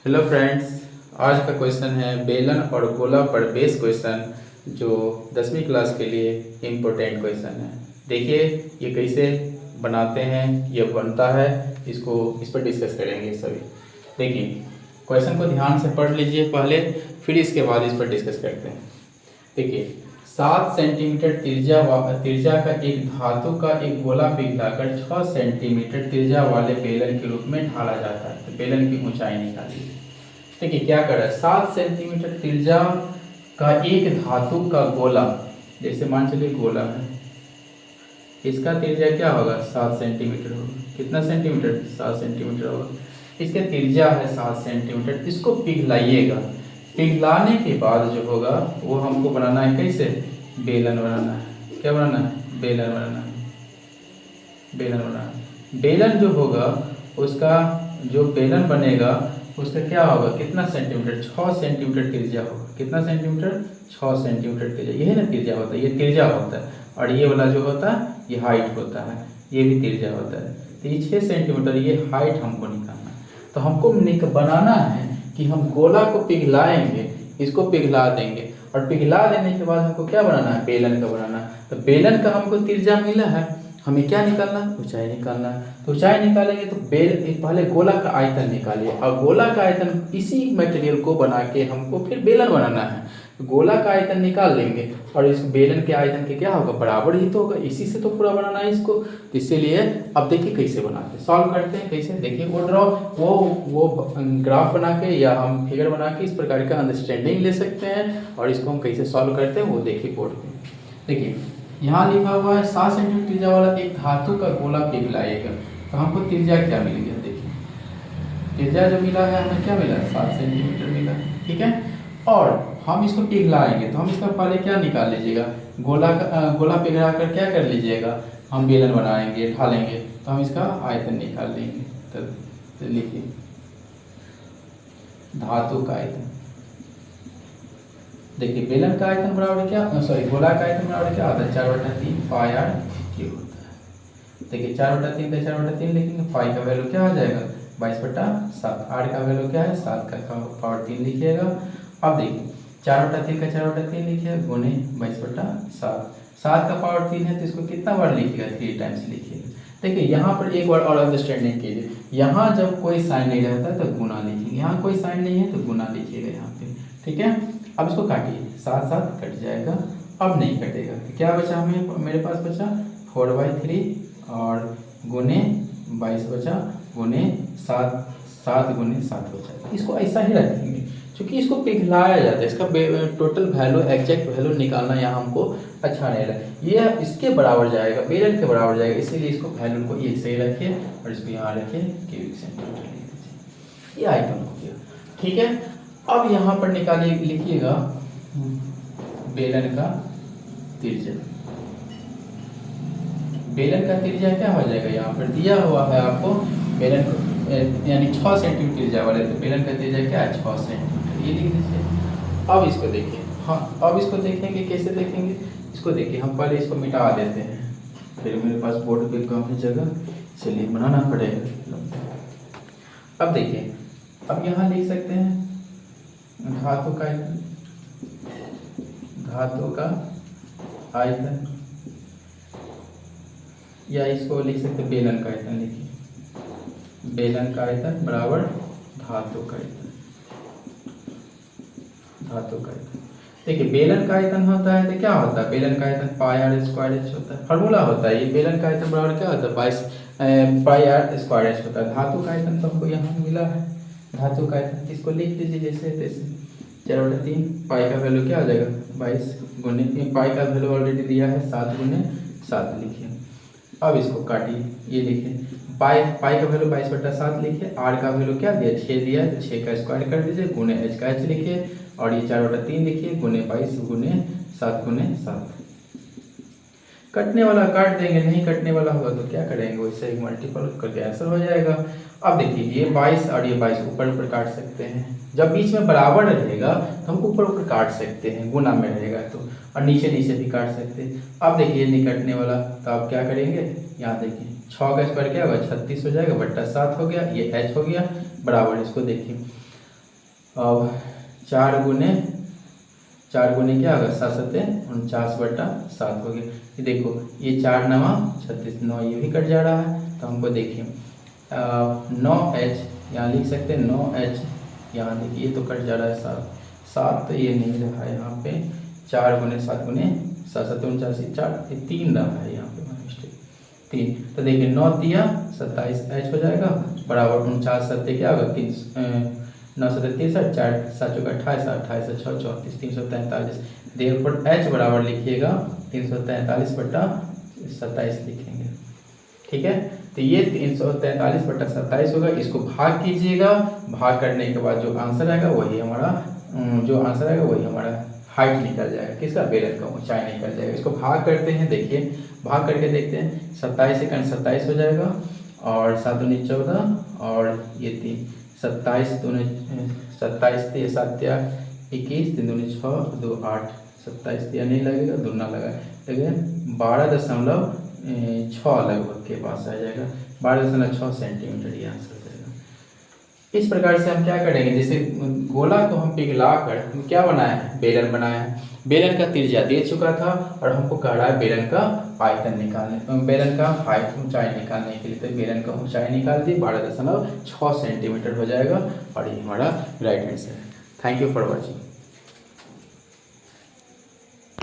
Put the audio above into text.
Hello friends, आज का question है बेलन और गोला पर बेस क्वेश्चन जो 10वीं क्लास के लिए इम्पोर्टेंट क्वेश्चन है। देखिए ये कैसे बनाते हैं, ये बनता है, इस पर डिस्कस करेंगे सभी। देखिए क्वेश्चन को ध्यान से पढ़ लीजिए पहले, फिर इसके बाद इस पर डिस्कस करते हैं। देखिए 7 सेंटीमीटर त्रिज्या का एक धातु का एक गोला पिघलाकर 6 सेंटीमीटर त्रिज्या वाले बेलन के रूप में ढाला जाता है। तो बेलन की ऊंचाई निकालिए। देखिए क्या कर रहा है, 7 सेंटीमीटर त्रिज्या का एक धातु का गोला, जैसे मान चलिए गोला है, इसका त्रिज्या क्या होगा 7 सेंटीमीटर होगा। कितना सेंटीमीटर, 7 सेंटीमीटर होगा। इसका त्रिज्या है 7 सेंटीमीटर। इसको पिघलाइएगा। पिघलाने के बाद जो होगा वो हमको बनाना है कैसे, बेलन बनाना है। क्या बनाना है, बेलन बनाना है। बेलन बनाना है। बेलन जो होगा उसका जो बेलन बनेगा उसका क्या होगा, कितना सेंटीमीटर, 6 सेंटीमीटर त्रिज्या होगा। कितना सेंटीमीटर, 6 सेंटीमीटर त्रिज्या। यही ना त्रिज्या होता है, ये त्रिज्या होता है। और ये वाला जो होता है ये हाइट होता है, ये भी त्रिज्या होता है। तो ये 6 सेंटीमीटर ये हाइट हमको निकालना है। तो हमको बनाना है कि हम गोला को पिघलाएंगे, इसको पिघला देंगे और पिघला देने के बाद हमको क्या बनाना है, बेलन का बनाना है। तो बेलन का हमको त्रिज्या मिला है, हमें क्या निकालना है, ऊंचाई निकालना है। तो ऊंचाई निकालेंगे तो पहले गोला का आयतन निकालिए और गोला का आयतन इसी मटेरियल को बना के हमको फिर बेलन बनाना है। तो गोला का आयतन निकाल लेंगे और इस बेलन के आयतन के क्या होगा, बराबर ही तो होगा। इसी से तो पूरा बनाना है इसको। तो इसीलिए अब देखिए कैसे बनाते हैं, सॉल्व करते हैं कैसे। देखिए वो ग्राफ बना के या हम फिगर बना के इस प्रकार का अंडरस्टैंडिंग ले सकते हैं और इसको हम कैसे सॉल्व करते हैं वो देखिए बोर्ड पे। देखिए यहाँ लिखा हुआ है 7 सेंटीमीटर त्रिज्या वाला एक धातु का गोला पिघलाएगा। तो हमको त्रिज्या क्या मिल गया, देखिए त्रिज्या जो मिला है हमें क्या मिला, 7 सेंटीमीटर मिला है। ठीक है, और हम इसको पिघलाएंगे तो हम इसका पहले क्या निकाल लीजिएगा, गोला पिघला कर क्या कर लीजिएगा, हम बेलन बनाएंगे, ढालेंगे। तो हम इसका आयतन निकाल लेंगे। तो लिखिए धातु का आयतन। देखिए बेलन का आयतन बराबर क्या, सॉरी गोला का आयतन बराबर क्या होता है, 4/3 पाई आर क्यूब होता है। देखिए 4/3 का 4/3 लिखेंगे, पाई का वैल्यू क्या हो जाएगा 22/7, आर का वैल्यू क्या है 7 का पावर 3 लिखिएगा। अब देखिए 4/3 का 4/3 लिखिए गुने 22/7, 7 का पावर 3 है तो इसको कितना बार लिखिएगा, 3 टाइम्स लिखिएगा। देखिए यहाँ पर एक बार और अंडरस्टैंडिंग कीजिए, यहाँ जब कोई साइन नहीं रहता तो गुना लिखिएगा, यहाँ कोई साइन नहीं है तो गुना लिखिएगा यहाँ पे। ठीक है, अब इसको काटिए, 7 कट जाएगा। अब नहीं कटेगा तो क्या बचा हमें, मेरे पास बचा 4/3 और गुने 22 बचा गुने 7 गुने 7 बचा। इसको ऐसा ही रखेंगे क्योंकि इसको पिघलाया जाता है, इसका टोटल वैल्यू एग्जैक्ट वैल्यू निकालना यहाँ हमको अच्छा नहीं लगा। ये इसके बराबर जाएगा, बेलन के बराबर जाएगा, इसीलिए इसको वैल्यू को ये सही रखिए और इसको यहाँ रखिए क्यूबिक सेंटीमीटर। ये आइटम हो गया। ठीक है, अब यहाँ पर निकालिए, लिखिएगा बेलन का त्रिज्या। बेलन का त्रिज्या क्या हो जाएगा, यहाँ पर दिया हुआ है आपको बेलन को यानी 6 सेंटीमीटर त्रिज्या वाले, तो बेलन का त्रिज्या क्या है 6 सेंटीमीटर, ये लिख दीजिए। अब इसको देखिए, हाँ अब इसको देखेंगे, कैसे देखेंगे इसको, देखिए हम पहले इसको मिटा देते हैं, फिर मेरे पास बोर्ड पे कम है जगह, चलिए बनाना पड़ेगा। अब देखिए, अब यहाँ लिख सकते हैं धातु का आयतन, धातु का आयतन, या इसको लिख सकते बेलन का आयतन। लिखिए बेलन का आयतन बराबर धातु का आयतन, धातु का आयतन। देखिए बेलन का आयतन होता है तो क्या होता है, बेलन का आयतन पाई आर स्क्वायर एच होता है, फार्मूला होता है ये। बेलन का आयतन बराबर क्या होता है 22 पाई आर स्क्वायर एच होता है। धातु का आयतन तो हमको यहाँ मिला है, धातु का आयतन इसको लिख दीजिए जैसे तैसे, 4/3 पाई का वैल्यू क्या हो जाएगा 22 गुने, पाई का वैल्यू ऑलरेडी दिया है 7 गुने 7 लिखिए। अब इसको काटिए, ये लिखिए पाई का वैल्यू 22/7 लिखिए, आर का वैल्यू क्या दिया 6 दिया है, तो 6 का स्क्वायर कर दीजिए गुने एच का एच लिखिए और ये 4/3 लिखिए गुने 22 गुने 7 गुने 7। कटने वाला काट देंगे, नहीं कटने वाला होगा तो क्या करेंगे, वैसे ही मल्टीपल करके आंसर हो जाएगा। अब देखिए ये 22 और ये 22 ऊपर ऊपर काट सकते हैं, जब बीच में बराबर रहेगा तो हम ऊपर ऊपर काट सकते हैं, गुना में रहेगा तो, और नीचे नीचे भी काट सकते हैं। अब देखिए नहीं कटने वाला तो आप क्या करेंगे, यहाँ देखिए 6 का स्क्वायर क्या होगा 36 हो जाएगा, बट्टा 7 हो गया, ये h हो गया बराबर, इसको देखिए अब 4 गुने क्या होगा, 7×7 = 49/7 हो गया। ये देखो, ये 4 9 36, 9 ये भी कट जा रहा है। तो हमको देखिए 9h यहाँ लिख सकते हैं, 9h यहाँ देखिए, ये तो कट जा रहा है 7 तो ये नहीं रहा है यहाँ पे। 4×7 × 7 = 7 7 × 49 4, ये 3 रहा है यहाँ पे, मिस्टेक 3। तो देखिए 9 तिया 27h हो जाएगा, बराबर 49 क्या होगा, 9 7 63, 4 7 चौका 28, 28 से 6 34, 343। देयरफॉर h बराबर लिखिएगा 343/27 लिखेंगे। ठीक है, तो ये 343/27 होगा। इसको भाग कीजिएगा, भाग करने के बाद जो आंसर आएगा वही हमारा हाइट निकल जाएगा, किसका, बेलन का ऊंचाई निकल जाएगा। इसको भाग करते हैं, देखिए भाग करके देखते हैं। 27 से 27 हो जाएगा, और 7 दूनी 14, और ये 3 27 दूनी 27 7 21, 3 दूनी 6 2 8, 27 नहीं लगेगा, दूना लगा लेकिन 12.6 लगभग के पास आ जाएगा, 12.6 सेंटीमीटर ये आंसर देगा। इस प्रकार से हम क्या करेंगे, जैसे गोला को हम पिघला कर हम क्या बनाया है, बेलन बनाया है। बेलन का त्रिज्या दे चुका था और हमको कह रहा है बेलन का आयतन निकालने, बेलन का हाइट ऊंचाई निकालने के लिए। तो बेलन का ऊंचाई निकाल दी, 12.6 सेंटीमीटर हो जाएगा, और ये हमारा राइट आंसर है। Thank you for watching.